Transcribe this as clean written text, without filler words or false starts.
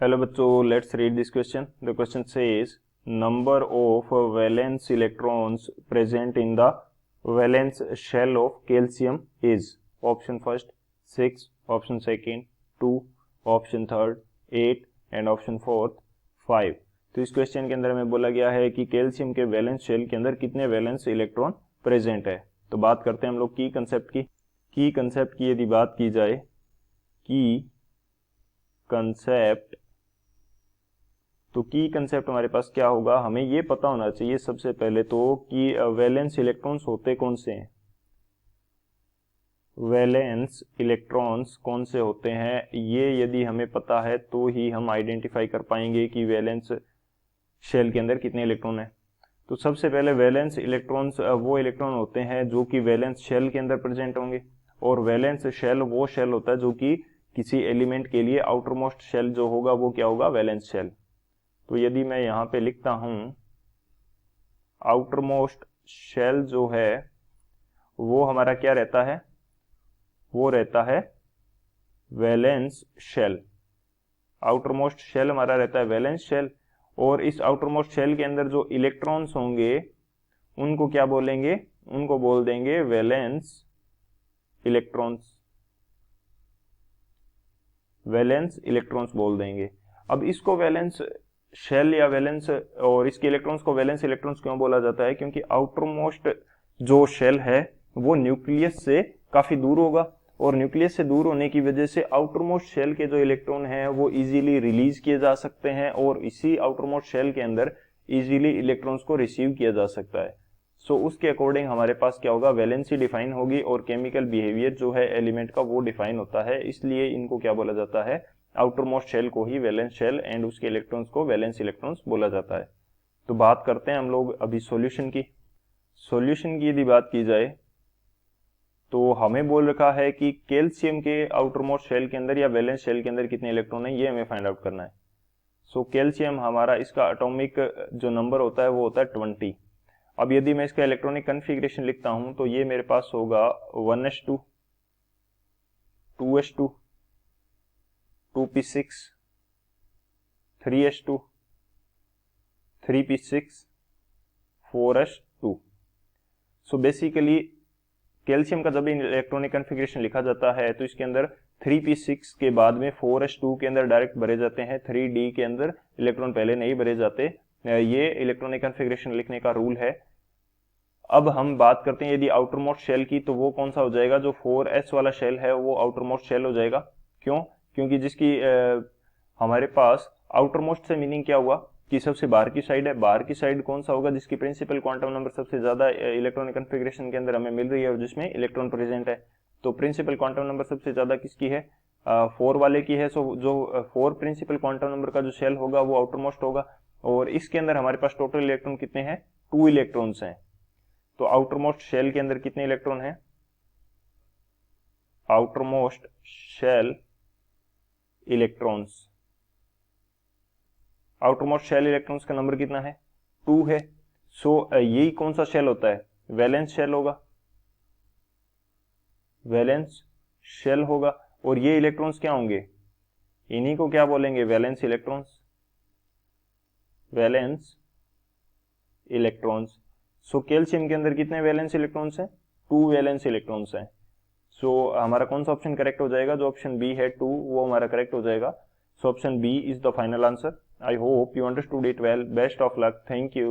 Hello बच्चों, let's read this question. The question says number of valence electrons present in the valence shell of calcium is option first 6, option second 2, option third 8 and option fourth 5. तो इस question के अंदर हमें बोला गया है कि कैल्शियम के वैलेंस शेल के अंदर कितने वैलेंस इलेक्ट्रॉन प्रेजेंट है. तो बात करते हैं हम लोग की कंसेप्ट की यदि बात की जाए की कंसेप्ट, तो की कंसेप्ट हमारे पास क्या होगा, हमें ये पता होना चाहिए सबसे पहले तो कि वैलेंस इलेक्ट्रॉन्स होते कौन से हैं. वैलेंस इलेक्ट्रॉन्स कौन से होते हैं ये यदि हमें पता है तो ही हम आइडेंटिफाई कर पाएंगे कि वैलेंस शेल के अंदर कितने इलेक्ट्रॉन हैं. तो सबसे पहले वैलेंस इलेक्ट्रॉन्स वो इलेक्ट्रॉन होते हैं जो कि वैलेंस शेल के अंदर प्रेजेंट होंगे. और वैलेंस शेल वो शेल होता है जो कि किसी एलिमेंट के लिए आउटर मोस्ट शेल जो होगा वो क्या होगा, वैलेंस शेल. तो यदि मैं यहां पे लिखता हूं आउटर मोस्ट शेल जो है वो हमारा क्या रहता है, वो रहता है valence shell. Outermost shell हमारा रहता है वैलेंस शेल. और इस आउटर मोस्ट शेल के अंदर जो इलेक्ट्रॉन्स होंगे उनको क्या बोलेंगे, उनको बोल देंगे वैलेंस इलेक्ट्रॉन्स. वैलेंस इलेक्ट्रॉन्स बोल देंगे. अब इसको वैलेंस शेल या वैलेंस और इसके इलेक्ट्रॉन्स को वैलेंस इलेक्ट्रॉन्स क्यों बोला जाता है, क्योंकि आउटर मोस्ट जो शेल है वो न्यूक्लियस से काफी दूर होगा. और न्यूक्लियस से दूर होने की वजह से आउटर मोस्ट शेल के जो इलेक्ट्रॉन हैं वो इजीली रिलीज किए जा सकते हैं और इसी आउटर मोस्ट शेल के अंदर इजीली इलेक्ट्रॉन्स को रिसीव किया जा सकता है. सो उसके अकॉर्डिंग हमारे पास क्या होगा, वैलेंसी डिफाइन होगी और केमिकल बिहेवियर जो है एलिमेंट का वो डिफाइन होता है. इसलिए इनको क्या बोला जाता है, आउटर मोस्ट शेल को ही वैलेंस शेल एंड उसके इलेक्ट्रॉन्स को वैलेंस इलेक्ट्रॉन्स बोला जाता है. तो बात करते हैं हम लोग अभी सॉल्यूशन की यदि बात की जाए तो हमें बोल रखा है कि कैल्शियम के आउटर मोस्ट शेल के अंदर या वैलेंस शेल के अंदर कितने इलेक्ट्रॉन है ये हमें फाइंड आउट करना है. सो कैल्शियम हमारा इसका एटॉमिक जो नंबर होता है वो होता है 20. अब यदि मैं इसका इलेक्ट्रॉनिक कन्फिग्रेशन लिखता हूं तो ये मेरे पास होगा 1s2 2s2 2p6 3s2 3p6 4s2. So basically calcium का जब भी इलेक्ट्रॉनिक कन्फिग्रेशन लिखा जाता है तो इसके अंदर 3p6 के बाद में 4s2 के अंदर डायरेक्ट भरे जाते हैं, 3d के अंदर इलेक्ट्रॉन पहले नहीं भरे जाते. ये इलेक्ट्रॉनिक कन्फिग्रेशन लिखने का रूल है. अब हम बात करते हैं यदि आउटर मोस्ट शेल की, तो वो कौन सा हो जाएगा, जो 4s वाला शेल है वो आउटर मोस्ट शेल हो जाएगा. क्यों, क्योंकि जिसकी हमारे पास आउटर मोस्ट से मीनिंग क्या हुआ कि सबसे बाहर की साइड है. बाहर की साइड कौन सा होगा, जिसकी प्रिंसिपल क्वांटम नंबर सबसे ज्यादा इलेक्ट्रॉनिक कन्फिग्रेशन के अंदर हमें मिल रही है और जिसमें इलेक्ट्रॉन प्रेजेंट है. तो प्रिंसिपल क्वांटम नंबर सबसे ज्यादा किसकी है, 4 वाले की है. सो जो 4 प्रिंसिपल क्वांटम नंबर का जो शेल होगा वो आउटर मोस्ट होगा. और इसके अंदर हमारे पास टोटल इलेक्ट्रॉन कितने हैं, 2 इलेक्ट्रॉन्स हैं. तो आउटर मोस्ट शेल के अंदर कितने इलेक्ट्रॉन हैं, outermost shell electrons, outermost shell electrons का नंबर कितना है, 2 है. सो यही कौन सा शेल होता है, वैलेंस शेल होगा, वैलेंस शेल होगा. और ये इलेक्ट्रॉन्स क्या होंगे, इन्हीं को क्या बोलेंगे, valence electrons, valence electrons. So calcium के अंदर कितने वैलेंस इलेक्ट्रॉन्स हैं, 2 वैलेंस इलेक्ट्रॉन्स हैं. सो हमारा कौन सा ऑप्शन करेक्ट हो जाएगा, जो ऑप्शन बी है 2 वो हमारा करेक्ट हो जाएगा. So option B is the final answer. I hope you understood it well. Best of luck. Thank you.